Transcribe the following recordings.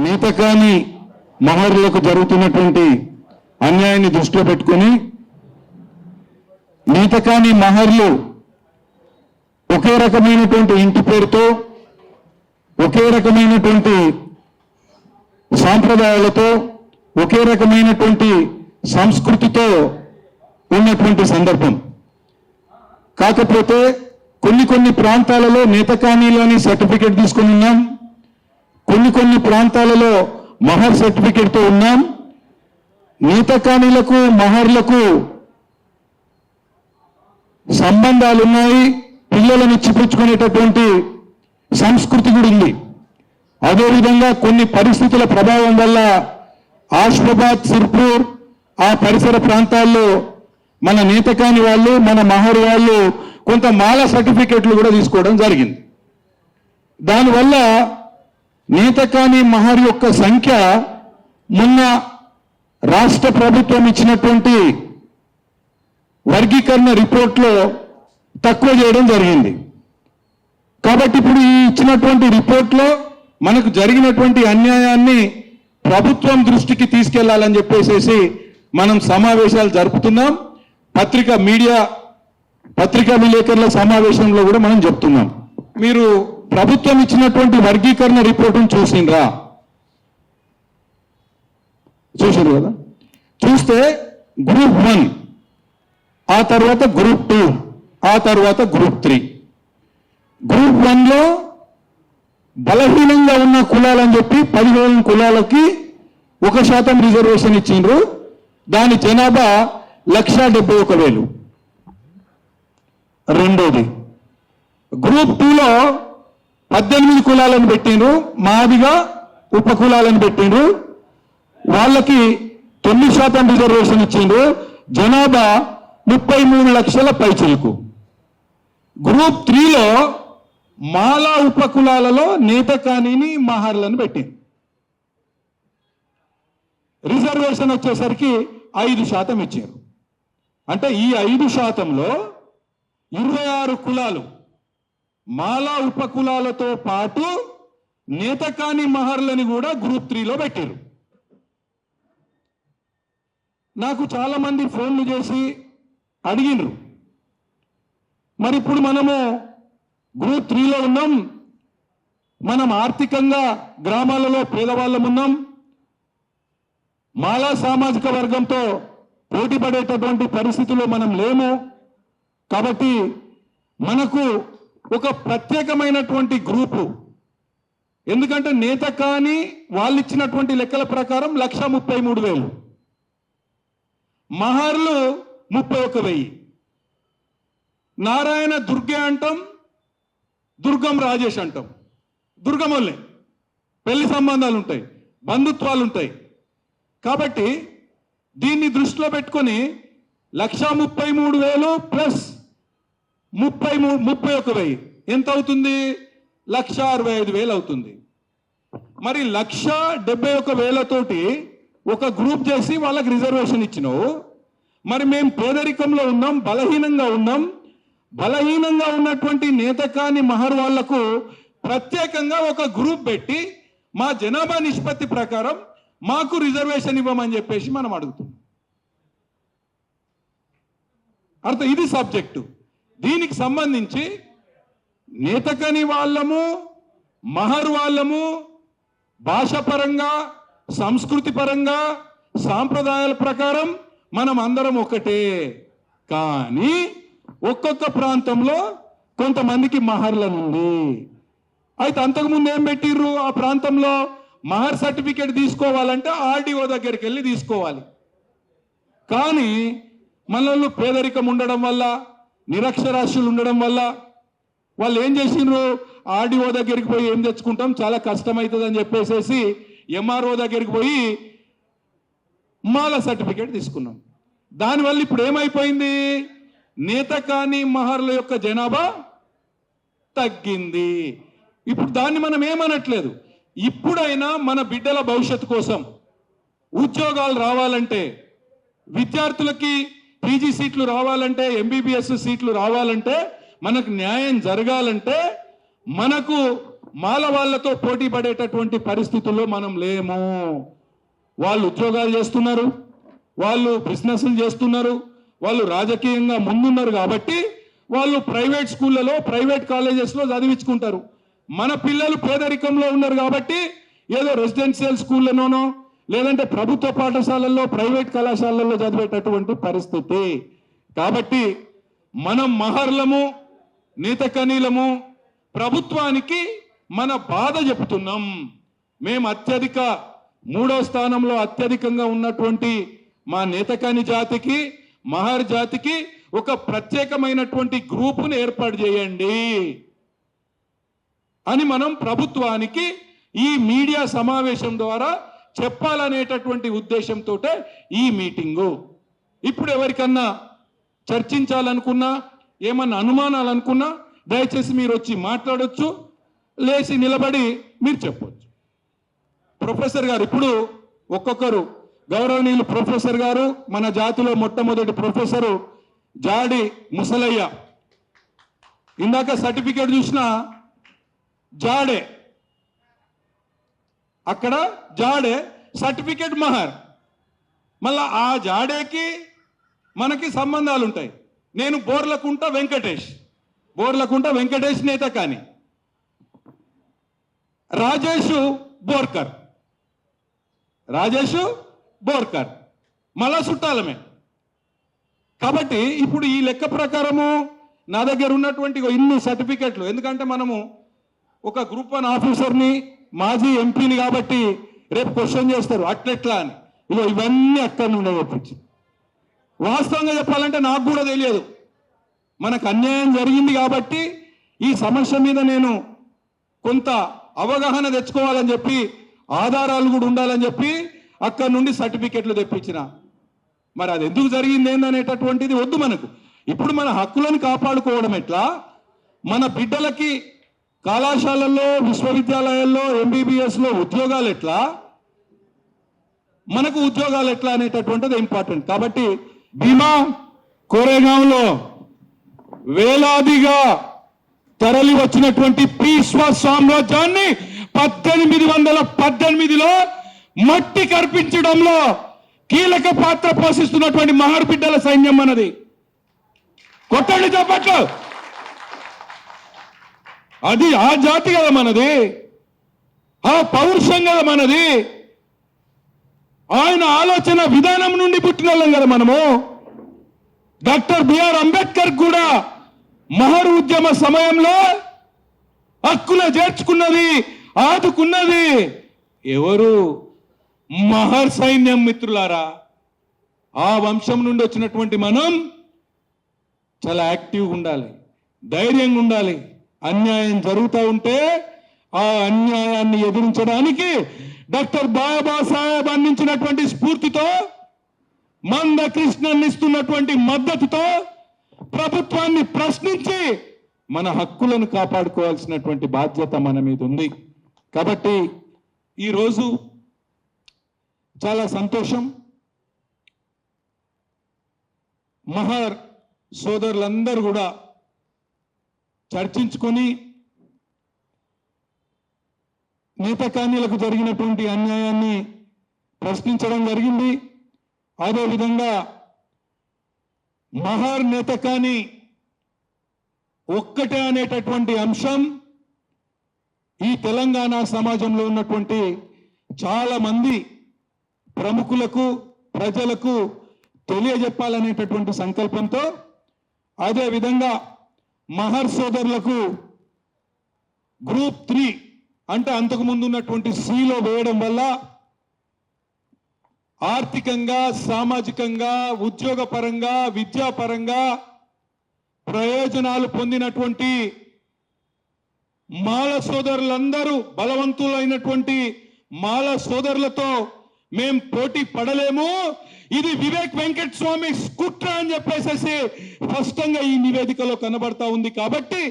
నేతకాని మహర్లకు జరుగుతున్నటువంటి అన్యాయాన్ని దృష్టిలో పెట్టుకొని నేతకాని మహర్లు ఒకే రకమైనటువంటి ఇంటి పేరుతో ఒకే రకమైనటువంటి సాంప్రదాయాలతో ఒకే రకమైనటువంటి సంస్కృతితో ఉన్నటువంటి సందర్భం. కాకపోతే కొన్ని ప్రాంతాలలో నేతకానీలోని సర్టిఫికేట్ తీసుకుని ఉన్నాం, కొన్ని ప్రాంతాలలో మహర్ సర్టిఫికేట్తో ఉన్నాం. నేతకానీలకు మహర్లకు సంబంధాలు ఉన్నాయి, పిల్లలను ఇచ్చిపుచ్చుకునేటటువంటి సంస్కృతి కూడా ఉంది. అదేవిధంగా కొన్ని పరిస్థితుల ప్రభావం వల్ల ఆసిఫాబాద్, సిర్పూర్ ఆ పరిసర ప్రాంతాల్లో మన నేతకాని వాళ్ళు, మన మహర్ వాళ్ళు కొంత మాల సర్టిఫికెట్లు కూడా తీసుకోవడం జరిగింది. దానివల్ల నేతకాని మహర్ యొక్క సంఖ్య మొన్న రాష్ట్ర ప్రభుత్వం ఇచ్చినటువంటి వర్గీకరణ రిపోర్ట్లో తక్కువ చేయడం జరిగింది. కాబట్టి ఇప్పుడు ఈ ఇచ్చినటువంటి రిపోర్ట్లో మనకు జరిగినటువంటి అన్యాయాన్ని ప్రభుత్వం దృష్టికి తీసుకెళ్లాలని చెప్పేసి మనం సమావేశాలు జరుపుతున్నాం. పత్రికా విలేకరుల సమావేశంలో కూడా మనం చెప్తున్నాం. మీరు ప్రభుత్వం ఇచ్చినటువంటి వర్గీకరణ రిపోర్టును చూసిండ్రా? చూసారు కదా. చూస్తే గ్రూప్ 1, ఆ తర్వాత గ్రూప్ 2, ఆ తర్వాత గ్రూప్ 3. గ్రూప్ 1లో బలహీనంగా ఉన్న కులాలని చెప్పి 10,000 కులాలకి 1% రిజర్వేషన్ ఇచ్చిండ్రు. దాని జనాభా 1,71,000. రెండోది గ్రూప్ 2లో 18 కులాలను పెట్టిండ్రు, మాదిగా ఉపకులాలను పెట్టిండ్రు. వాళ్ళకి 9% రిజర్వేషన్ ఇచ్చిండ్రు. జనాభా 33 లక్షల పైచిలకు. గ్రూప్ 3లో మాలా ఉపకులాలలో నేతకానిని మహర్లను పెట్టింది. రిజర్వేషన్ వచ్చేసరికి 5% ఇచ్చారు. అంటే ఈ 5%లో 26 కులాలు మాలా ఉపకులాలతో పాటు నేతకాని మహర్లని కూడా గ్రూప్ 3లో పెట్టారు. నాకు చాలా మంది ఫోన్లు చేసి అడిగినరు, మరి ఇప్పుడు మనము గ్రూప్ 3లో ఉన్నాం, మనం ఆర్థికంగా గ్రామాలలో పేదవాళ్ళం ఉన్నాం, మాలా సామాజిక వర్గంతో పోటీ పడేటటువంటి పరిస్థితుల్లో మనం లేము, కాబట్టి మనకు ఒక ప్రత్యేకమైనటువంటి గ్రూపు, ఎందుకంటే నేత కాని వాళ్ళు ఇచ్చినటువంటి లెక్కల ప్రకారం 1,33,000, మహర్లు 31,000. నారాయణ దుర్గే అంటాం, దుర్గం రాజేష్ అంటాం. దుర్గమోళ్ళే, పెళ్లి సంబంధాలు ఉంటాయి, బంధుత్వాలు ఉంటాయి. కాబట్టి దీన్ని దృష్టిలో పెట్టుకొని 1,33,000 ప్లస్ 31,000 ఎంత అవుతుంది? 1,65,000 అవుతుంది. మరి 1,71,000 తోటి ఒక గ్రూప్ చేసి వాళ్ళకి రిజర్వేషన్ ఇచ్చినావు. మరి మేము పేదరికంలో ఉన్నాం, బలహీనంగా ఉన్నటువంటి నేతకాని మహర్ వాళ్లకు ప్రత్యేకంగా ఒక గ్రూప్ పెట్టి మా జనాభా నిష్పత్తి ప్రకారం మాకు రిజర్వేషన్ ఇవ్వమని చెప్పేసి మనం అడుగుతున్నాం. ఇది సబ్జెక్టు. దీనికి సంబంధించి నేతకాని వాళ్ళము, మహర్ వాళ్ళము భాషపరంగా, సంస్కృతి పరంగా, సాంప్రదాయాల ప్రకారం మనం అందరం ఒకటే. కానీ ఒక్కొక్క ప్రాంతంలో కొంతమందికి మహర్లనుంది. అయితే అంతకుముందు ఏం పెట్టిర్రు? ఆ ప్రాంతంలో మహర్ సర్టిఫికేట్ తీసుకోవాలంటే ఆర్డీఓ దగ్గరికి వెళ్ళి తీసుకోవాలి. కానీ మనలో పేదరికం ఉండడం వల్ల, నిరక్షరాస్యులు ఉండడం వల్ల వాళ్ళు ఏం చేసిండ్రు? ఆర్డీఓ దగ్గరికి పోయి ఏం తెచ్చుకుంటాం, చాలా కష్టమవుతుంది అని చెప్పేసి ఎంఆర్ఓ దగ్గరికి పోయి మాల సర్టిఫికేట్ తీసుకున్నాం. దానివల్ల ఇప్పుడు ఏమైపోయింది? నేతకాని మహర్ల యొక్క జనాభా తగ్గింది. ఇప్పుడు దాన్ని మనం ఏమనట్లేదు. ఇప్పుడైనా మన బిడ్డల భవిష్యత్తు కోసం ఉద్యోగాలు రావాలంటే, విద్యార్థులకి పీజీ సీట్లు రావాలంటే, ఎంబీబీఎస్ సీట్లు రావాలంటే, మనకు న్యాయం జరగాలంటే మనకు మాల వాళ్ళతో పోటీ పడేటటువంటి పరిస్థితుల్లో మనం లేము. వాళ్ళు ఉద్యోగాలు చేస్తున్నారు, వాళ్ళు బిజినెస్లు చేస్తున్నారు, వాళ్ళు రాజకీయంగా ముందున్నారు కాబట్టి వాళ్ళు ప్రైవేట్ స్కూళ్ళలో ప్రైవేట్ కాలేజెస్లో చదివించుకుంటారు. మన పిల్లలు పేదరికంలో ఉన్నారు కాబట్టి ఏదో రెసిడెన్షియల్ స్కూళ్ళలోనో లేదంటే ప్రభుత్వ పాఠశాలల్లో ప్రైవేట్ కళాశాలల్లో చదివేటటువంటి పరిస్థితి. కాబట్టి మనం మహర్లము నీతకనీలము ప్రభుత్వానికి మన బాధ చెప్తున్నాం. మేము అత్యధిక 3వ స్థానంలో అత్యధికంగా ఉన్నటువంటి మా నేతకాని జాతికి మహర్ జాతికి ఒక ప్రత్యేకమైనటువంటి గ్రూపును ఏర్పాటు చేయండి అని మనం ప్రభుత్వానికి ఈ మీడియా సమావేశం ద్వారా చెప్పాలనేటటువంటి ఉద్దేశంతో ఈ మీటింగు. ఇప్పుడు ఎవరికన్నా చర్చించాలనుకున్నా ఏమన్నా అనుమానాలు అనుకున్నా దయచేసి మీరు వచ్చి మాట్లాడొచ్చు, లేచి నిలబడి మీరు చెప్పొచ్చు. ప్రొఫెసర్ గారు ఇప్పుడు ఒక్కొక్కరు గౌరవనీయులు ప్రొఫెసర్ గారు మన జాతిలో మొట్టమొదటి ప్రొఫెసరు జాడి ముసలయ్య. ఇందాక సర్టిఫికేట్ చూసిన జాడే, అక్కడ జాడే సర్టిఫికేట్ మహర్. మళ్ళా ఆ జాడేకి మనకి సంబంధాలు ఉంటాయి. నేను బోర్లకుంట వెంకటేష్ నేత కానీ రాజేష్ బోర్కర్ మళ్ళా చుట్టాలమే. కాబట్టి ఇప్పుడు ఈ లెక్క ప్రకారము నా దగ్గర ఉన్నటువంటి ఇన్ని సర్టిఫికెట్లు, ఎందుకంటే మనము ఒక గ్రూప్ 1 ఆఫీసర్ని మాజీ ఎంపీని కాబట్టి రేపు క్వశ్చన్ చేస్తారు అట్లెట్లా అని. ఇగో ఇవన్నీ అక్కడి నుండే చెప్పించి వాస్తవంగా చెప్పాలంటే నాకు కూడా తెలియదు. మనకు అన్యాయం జరిగింది కాబట్టి ఈ సమస్య మీద నేను కొంత అవగాహన తెచ్చుకోవాలని చెప్పి ఆధారాలు కూడా ఉండాలని చెప్పి అక్కడి నుండి సర్టిఫికెట్లు తెప్పించిన. మరి అది ఎందుకు జరిగింది ఏందనేటటువంటిది వద్దు మనకు. ఇప్పుడు మన హక్కులను కాపాడుకోవడం ఎట్లా, మన బిడ్డలకి కళాశాలల్లో విశ్వవిద్యాలయాల్లో ఎంబీబీఎస్లో ఉద్యోగాలు ఎట్లా, మనకు ఉద్యోగాలు ఎట్లా అనేటటువంటిది ఇంపార్టెంట్. కాబట్టి భీమా కోరేగాంలో వేలాదిగా తరలి వచ్చినటువంటి పీష్వా సామ్రాజ్యాన్ని 1818లో మట్టి కర్పించడంలో కీలక పాత్ర పోషిస్తున్నటువంటి మహర్ బిడ్డల సైన్యం మనది. కొట్టండి చప్పట్లు. అది ఆ జాతి కదా మనది, ఆ పౌరుషం కదా మనది, ఆయన ఆలోచన విధానం నుండి పుట్టిన వాళ్ళం కదా మనము. డాక్టర్ బిఆర్ అంబేద్కర్ కూడా మహర్ ఉద్యమ సమయంలో హక్కులు చేర్చుకున్నది, ఆదుకున్నది ఎవరు? మహర్ సైన్యం. మిత్రులారా, ఆ వంశం నుండి వచ్చినటువంటి మనం చాలా యాక్టివ్గా ఉండాలి, ధైర్యంగా ఉండాలి. అన్యాయం జరుగుతూ ఉంటే ఆ అన్యాయాన్ని ఎదిరించడానికి డాక్టర్ బాబాసాహెబ్ అందించినటువంటి స్ఫూర్తితో, మందకృష్ణన్ ఇస్తున్నటువంటి మద్దతుతో ప్రభుత్వాన్ని ప్రశ్నించి మన హక్కులను కాపాడుకోవాల్సినటువంటి బాధ్యత మన మీద ఉంది. కాబట్టి ఈరోజు చాలా సంతోషం. మహర్ సోదరులందరూ కూడా చర్చించుకొని నేతకాన్యులకు జరిగినటువంటి అన్యాయాన్ని ప్రశ్నించడం జరిగింది. అదేవిధంగా మహర్ నేతకాని ఒక్కటే అనేటటువంటి అంశం ఈ తెలంగాణ సమాజంలో ఉన్నటువంటి చాలా మంది ప్రముఖులకు ప్రజలకు తెలియజెప్పాలనేటటువంటి సంకల్పంతో, అదేవిధంగా మహర్ సోదరులకు గ్రూప్ 3 అంటే అంతకుముందు ఉన్నటువంటి సిలో వేయడం వల్ల ఆర్థికంగా, సామాజికంగా, ఉద్యోగపరంగా, విద్యాపరంగా ప్రయోజనాలు పొందినటువంటి మాల సోదరులందరూ బలవంతులైనటువంటి మాల సోదరులతో మేం పోటీ పడలేము, ఇది వివేక్ వెంకట స్వామి కుట్ర అని చెప్పేసి స్పష్టంగా ఈ నివేదికలో కనబడతా ఉంది. కాబట్టి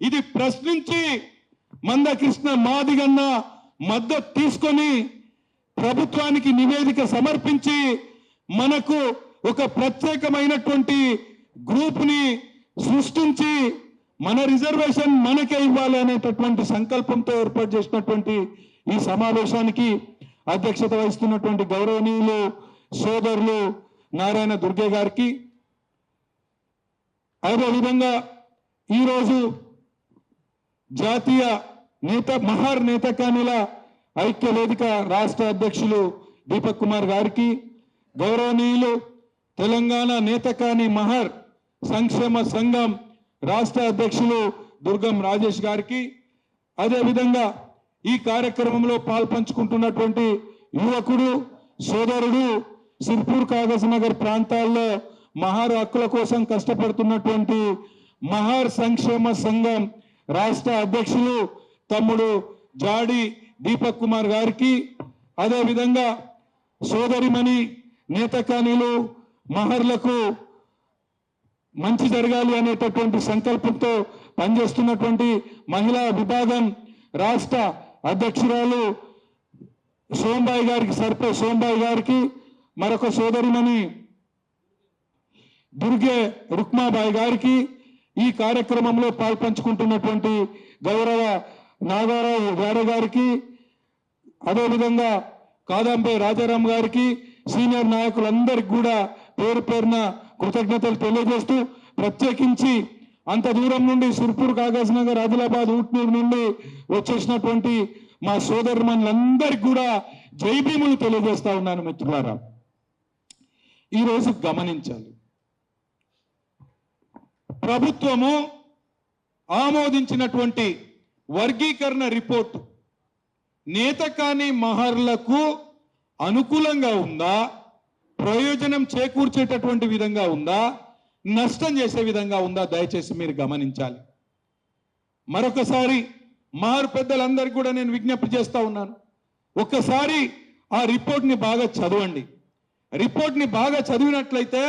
ఇది ప్రశ్నించి మందకృష్ణ మాదిగన్న మద్దతు తీసుకొని ప్రభుత్వానికి నివేదిక సమర్పించి మనకు ఒక ప్రత్యేకమైనటువంటి గ్రూప్ని సృష్టించి మన రిజర్వేషన్ మనకే ఇవ్వాలి అనేటటువంటి సంకల్పంతో ఏర్పాటు చేసినటువంటి ఈ సమావేశానికి అధ్యక్షత వహిస్తున్నటువంటి గౌరవనీయులు సోదరులు నారాయణ దుర్గే గారికి, అదేవిధంగా ఈరోజు జాతీయ మహార్ నేతకానిల ఐక్య వేదిక రాష్ట్ర అధ్యక్షులు దీపక్ కుమార్ గారికి, గౌరవనీయులు తెలంగాణ నేతకాని మహార్ సంక్షేమ సంఘం రాష్ట్ర అధ్యక్షులు దుర్గం రాజేష్ గారికి, అదేవిధంగా ఈ కార్యక్రమంలో పాల్పంచుకుంటున్నటువంటి యువకుడు సోదరుడు సిర్పూర్ కాగజ్ నగర్ ప్రాంతాల్లో మహార్ హక్కుల కోసం కష్టపడుతున్నటువంటి మహార్ సంక్షేమ సంఘం రాష్ట్ర అధ్యక్షులు తమ్ముడు జాడి దీపక్ కుమార్ గారికి, అదేవిధంగా సోదరిమణి నేతకానీలు మహర్లకు మంచి జరగాలి అనేటటువంటి సంకల్పంతో పనిచేస్తున్నటువంటి మహిళా విభాగం రాష్ట్ర అధ్యక్షురాలు సోంబాయి గారికి, సర్పే సోంబాయి గారికి, మరొక సోదరిమణి దుర్గే రుక్మాబాయి గారికి, ఈ కార్యక్రమంలో పాల్పంచుకుంటున్నటువంటి గౌరవ నాగారావు గారి గారికి, అదేవిధంగా కాదంబే రాజారాం గారికి, సీనియర్ నాయకులందరికీ కూడా పేరు పేరున కృతజ్ఞతలు తెలియజేస్తూ, ప్రత్యేకించి అంత దూరం నుండి సుర్పూర్ కాగజ్ నగర్ ఆదిలాబాద్ ఊట్నూరు నుండి వచ్చేసినటువంటి మా సోదరుమణులందరికీ కూడా జై భీములు తెలియజేస్తా ఉన్నాను. మిత్రులారా, ఈరోజు గమనించాలి, ప్రభుత్వము ఆమోదించినటువంటి వర్గీకరణ రిపోర్టు నేతకాని మహర్లకు అనుకూలంగా ఉందా, ప్రయోజనం చేకూర్చేటటువంటి విధంగా ఉందా, నష్టం చేసే విధంగా ఉందా, దయచేసి మీరు గమనించాలి. మరొకసారి మహర్ పెద్దలందరికీ కూడా నేను విజ్ఞప్తి చేస్తా ఉన్నాను, ఒక్కసారి ఆ రిపోర్ట్ని బాగా చదవండి. రిపోర్ట్ని బాగా చదివినట్లయితే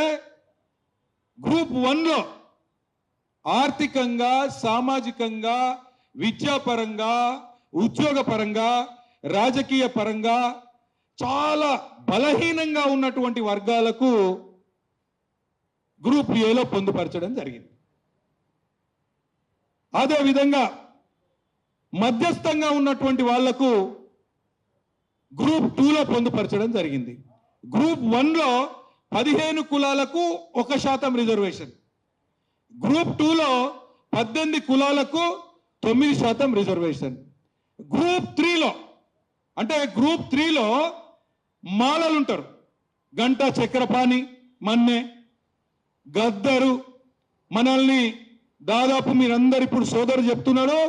గ్రూప్ 1లో ఆర్థికంగా, సామాజికంగా, విద్యాపరంగా, ఉద్యోగపరంగా, రాజకీయ పరంగా చాలా బలహీనంగా ఉన్నటువంటి వర్గాలకు గ్రూప్ ఏలో పొందుపరచడం జరిగింది. అదేవిధంగా మధ్యస్థంగా ఉన్నటువంటి వాళ్లకు గ్రూప్ 2లో పొందుపరచడం జరిగింది. గ్రూప్ 1లో 15 కులాలకు 1% రిజర్వేషన్, గ్రూప్ 2లో 18 కులాలకు 9% రిజర్వేషన్, గ్రూప్ 3లో అంటే గ్రూప్ 3లో మాలలు ఉంటారు, గంట చక్రపాణి, మన్నే, గద్దరు, మనల్ని దాదాపు మీరందరు ఇప్పుడు సోదరు చెప్తున్నారు,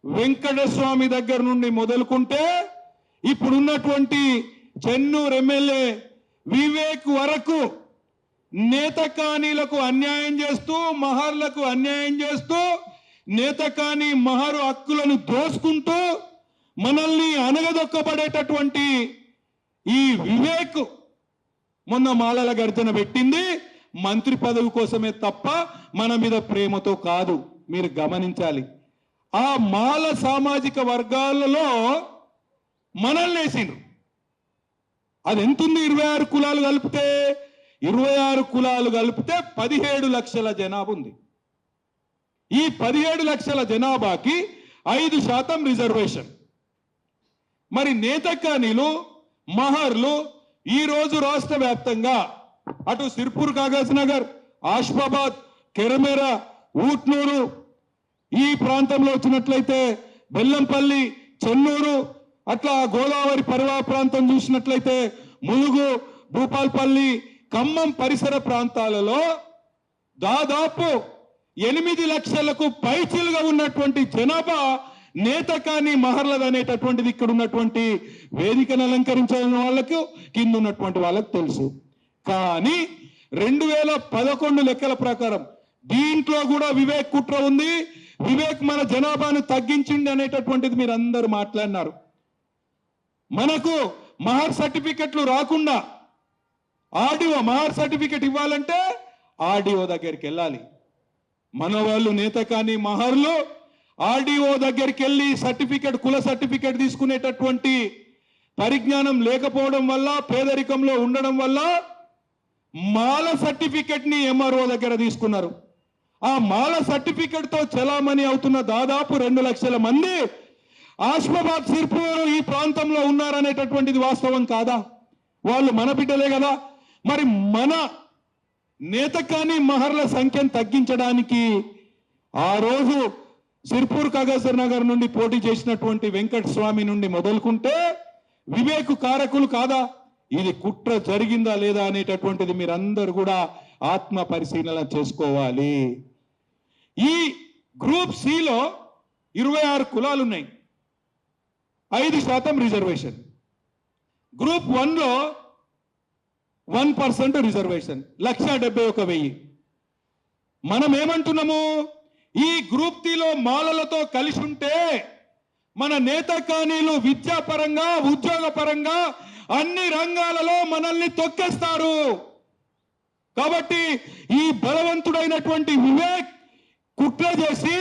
వెంకటస్వామి దగ్గర నుండి మొదలుకుంటే ఇప్పుడున్నటువంటి చెన్నూరు ఎమ్మెల్యే వివేక్ వరకు నేతకానీలకు అన్యాయం చేస్తూ, మహర్లకు అన్యాయం చేస్తూ, నేతకాని మహరు హక్కులను దోసుకుంటూ మనల్ని అనగదొక్కబడేటటువంటి ఈ వివేక్ మొన్న మాలల గర్జన పెట్టింది మంత్రి పదవి కోసమే తప్ప మన మీద ప్రేమతో కాదు. మీరు గమనించాలి, ఆ మాల సామాజిక వర్గాలలో మనల్ని వేసిండ్రు. అది ఎంతుంది? 26 కులాలు కలిపితే 26 కులాలు కలిపితే 17 లక్షల జనాభా ఉంది. ఈ 17 లక్షల జనాభాకి 5% రిజర్వేషన్. మరి నేతకానీలు, మహర్లు ఈరోజు రాష్ట్ర వ్యాప్తంగా అటు సిర్పూర్ కాగజ్ నగర్, ఆసిఫాబాద్, కెరమెరా, ఊట్నూరు ఈ ప్రాంతంలో వచ్చినట్లయితే బెల్లంపల్లి, చెన్నూరు, అట్లా గోదావరి పరివాహ ప్రాంతం చూసినట్లయితే ములుగు, భూపాల్పల్లి, ఖమ్మం పరిసర ప్రాంతాలలో దాదాపు 8 లక్షలకు పైచిలుగా ఉన్నటువంటి జనాభా నేతకాని మహర్లది అనేటటువంటిది ఇక్కడ ఉన్నటువంటి వేదికను అలంకరించిన వాళ్ళకు, కింద ఉన్నటువంటి వాళ్ళకు తెలుసు. కానీ 2011 లెక్కల ప్రకారం దీంట్లో కూడా వివేక్ కుట్ర ఉంది. వివేక్ మన జనాభాను తగ్గించింది అనేటటువంటిది మీరు అందరూ మాట్లాడినారు. మనకు మహర్ సర్టిఫికెట్లు రాకుండా ఆర్డీఓ మహర్ సర్టిఫికెట్ ఇవ్వాలంటే ఆర్డీఓ దగ్గరికి వెళ్ళాలి. మన వాళ్ళు నేతకాని మహర్లు ఆర్డీఓ దగ్గరికి వెళ్ళి సర్టిఫికెట్, కుల సర్టిఫికెట్ తీసుకునేటటువంటి పరిజ్ఞానం లేకపోవడం వల్ల, పేదరికంలో ఉండడం వల్ల మాల సర్టిఫికెట్ ని ఎంఆర్ఓ దగ్గర తీసుకున్నారు. ఆ మాల సర్టిఫికెట్ తో చలామణి అవుతున్న దాదాపు 2 లక్షల మంది ఆసిఫాబాద్ సిర్పూర్ ఈ ప్రాంతంలో ఉన్నారనేటటువంటిది వాస్తవం కాదా? వాళ్ళు మన బిడ్డలే కదా. మరి మన నేతకాని మహర్ల సంఖ్యను తగ్గించడానికి ఆ రోజు సిర్పూర్ కాగేశ్వర్ నగర్ నుండి పోటీ చేసినటువంటి వెంకట స్వామి నుండి మొదలుకుంటే వివేకు కారకులు కాదా? ఇది కుట్ర జరిగిందా లేదా అనేటటువంటిది మీరందరూ కూడా ఆత్మ పరిశీలన చేసుకోవాలి. ఈ గ్రూప్ సిలో 26 కులాలు ఉన్నాయి, 5% రిజర్వేషన్. Group 1లో 1% reservation, 1,71,000. మనం ఏమంటున్నాము? ఈ గ్రూప్ టీలో మాలలతో కలిసి ఉంటే మన నేత కానీలు విద్యాపరంగా ఉద్యోగపరంగా అన్ని రంగాలలో మనల్ని తొక్కేస్తారు. కాబట్టి ఈ బలవంతుడైనటువంటి వివేక్ కుట్ర చేసి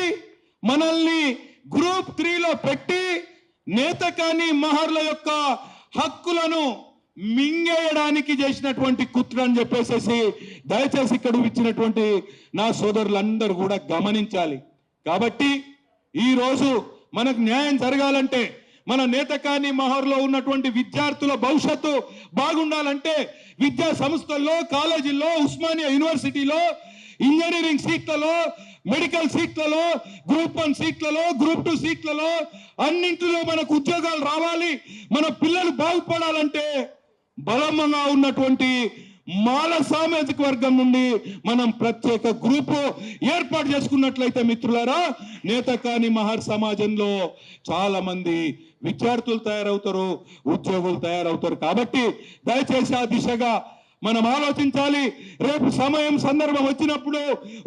మనల్ని గ్రూప్ 3లో పెట్టి నేత కాని మహర్ల యొక్క హక్కులను మింగేయడానికి చేసినటువంటి కుట్ర అని చెప్పేసి దయచేసి ఇక్కడ ఇచ్చినటువంటి నా సోదరులందరూ కూడా గమనించాలి. కాబట్టి ఈ రోజు మనకు న్యాయం జరగాలంటే, మన నేతకాని మహర్లో ఉన్నటువంటి విద్యార్థుల భవిష్యత్తు బాగుండాలంటే విద్యా సంస్థల్లో, కాలేజీల్లో, ఉస్మానియా యూనివర్సిటీలో, ఇంజనీరింగ్ సీట్లలో, మెడికల్ సీట్లలో, గ్రూప్ 1 సీట్లలో, గ్రూప్ 2 సీట్లలో అన్నింటిలో మనకు ఉద్యోగాలు రావాలి. మన పిల్లలు బాగుపడాలంటే బలంగా ఉన్నటువంటి మాల సామాజిక వర్గం నుండి మనం ప్రత్యేక గ్రూపు ఏర్పాటు చేసుకున్నట్లయితే మిత్రులారా, నేత కాని మహర్ సమాజంలో చాలా మంది విద్యార్థులు తయారవుతారు, ఉద్యోగులు తయారవుతారు. కాబట్టి దయచేసి ఆ దిశగా మనం ఆలోచించాలి. రేపు సమయం సందర్భం వచ్చినప్పుడు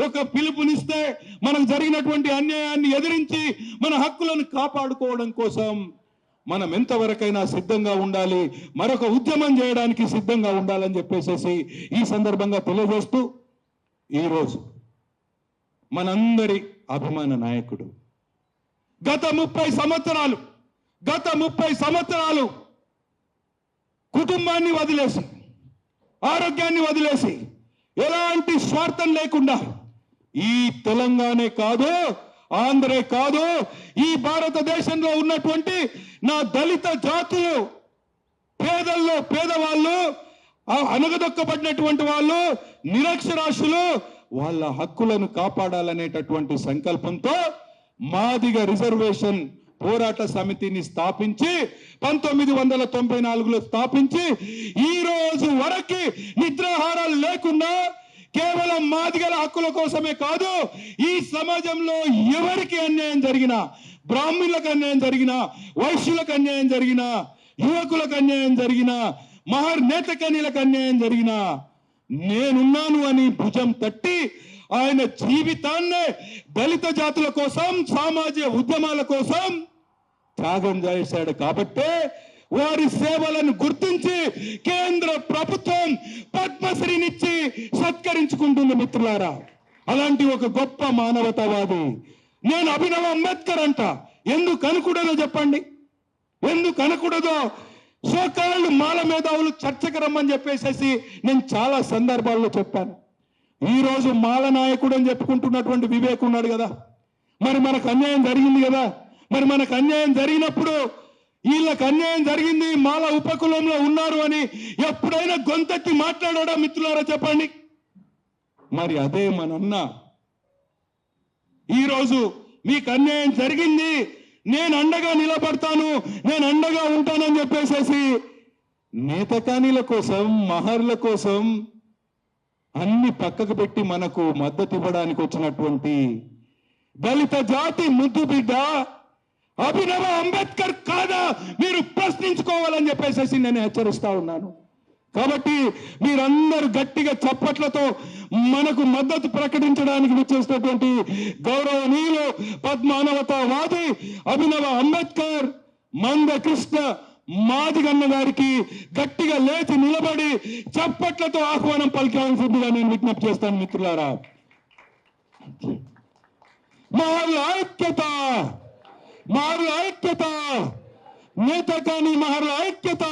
ఒక పిలుపునిస్తే మనకు జరిగినటువంటి అన్యాయాన్ని ఎదిరించి మన హక్కులను కాపాడుకోవడం కోసం మనం ఎంతవరకైనా సిద్ధంగా ఉండాలి, మరొక ఉద్యమం చేయడానికి సిద్ధంగా ఉండాలని చెప్పేసి ఈ సందర్భంగా తెలియజేస్తూ, ఈరోజు మనందరి అభిమాన నాయకుడు గత 30 సంవత్సరాలు కుటుంబాన్ని వదిలేసి, ఆరోగ్యాన్ని వదిలేసి, ఎలాంటి స్వార్థం లేకుండా ఈ తెలంగాణే కాదు, ఆంధ్రే కాదు, ఈ భారతదేశంలో ఉన్నటువంటి నా దళిత జాతులు, పేదల్లో పేదవాళ్ళు, అణగదొక్కబడినటువంటి వాళ్ళు, నిరక్షరాస్యులు, వాళ్ళ హక్కులను కాపాడాలనేటటువంటి సంకల్పంతో మాదిగ రిజర్వేషన్ పోరాట సమితిని స్థాపించి 1994లో స్థాపించి ఈ రోజు వరకు నిద్రాహారాలు లేకుండా కేవలం మాదిగల హక్కుల కోసమే కాదు, ఈ సమాజంలో ఎవరికి అన్యాయం జరిగినా, బ్రాహ్మణులకు అన్యాయం జరిగినా, వైశ్యులకు అన్యాయం జరిగినా, యువకులకు అన్యాయం జరిగినా, మహర్ నేతకనీలకు అన్యాయం జరిగినా నేనున్నాను అని భుజం తట్టి ఆయన జీవితాన్నే దళిత జాతుల కోసం, సామాజిక ఉద్యమాల కోసం త్యాగం చేశాడు. కాబట్టే వారి సేవలను గుర్తించి కేంద్ర ప్రభుత్వం పద్మశ్రీనిచ్చి సత్కరించుకుంటుంది. మిత్రులారా, అలాంటి ఒక గొప్ప మానవతావాది నేను అభినవ అంబేద్కర్ అంట. ఎందుకు అనకూడదో చెప్పండి, ఎందుకు అనకూడదో? సోకాళ్ళు మాల మేధావులు చర్చకు రమ్మని చెప్పేసి నేను చాలా సందర్భాల్లో చెప్పాను. ఈ రోజు మాల నాయకుడు అని చెప్పుకుంటున్నటువంటి వివేక్ ఉన్నాడు కదా, మరి మనకు అన్యాయం జరిగింది కదా. మరి మనకు అన్యాయం జరిగినప్పుడు వీళ్ళకి అన్యాయం జరిగింది, మాల ఉపకులంలో ఉన్నారు అని ఎప్పుడైనా గొంతెత్తి మాట్లాడా మిత్రులారా చెప్పండి? మరి అదే మనన్న ఈరోజు మీకు అన్యాయం జరిగింది, నేను అండగా నిలబడతాను, నేను అండగా ఉంటానని చెప్పేసి నేతకానీల కోసం, మహర్ల కోసం అన్ని పక్కకు పెట్టి మనకు మద్దతు ఇవ్వడానికి వచ్చినటువంటి దళిత జాతి ముద్దు బిడ్డ అభినవ అంబేద్కర్ కాదా మీరు ప్రశ్నించుకోవాలని చెప్పేసి నేను హెచ్చరిస్తా ఉన్నాను. కాబట్టి మీరందరూ గట్టిగా చప్పట్లతో మనకు మద్దతు ప్రకటించడానికి వచ్చేసినటువంటి గౌరవనీయులు పద్మానవతావాది అభినవ అంబేద్కర్ మందకృష్ణ మాదిగన్న గారికి గట్టిగా లేచి నిలబడి చప్పట్లతో ఆహ్వానం పలికాల్సిందిగా నేను విజ్ఞప్తి చేస్తాను. మిత్రులారా, మహర్ల ఐక్యత, మహర్ల ఐక్యత, నేత కాని మహర్ల ఐక్యత,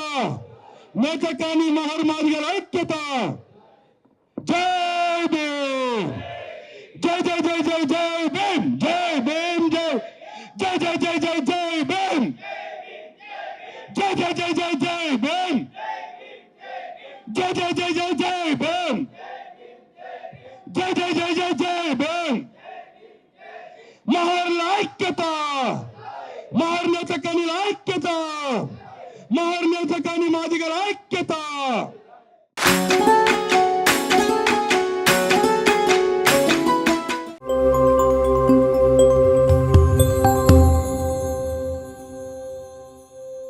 నేత కాని మహర్ మాదిగల ఐక్యత. జై భీమ్, జై జై జై జై జై భీమ్, జై భీమ్, జై జై జై జై జై జై భీమ్, జై జై జై జై జై భీమ్, జై జై జై జై జై భీమ్, జై జై జై జై జై భీమ్. మహర్ల ఐక్యత, మహర్నేత కనిల ఐక్యత, మహర్నేత కని మాదిగల ఐక్యత.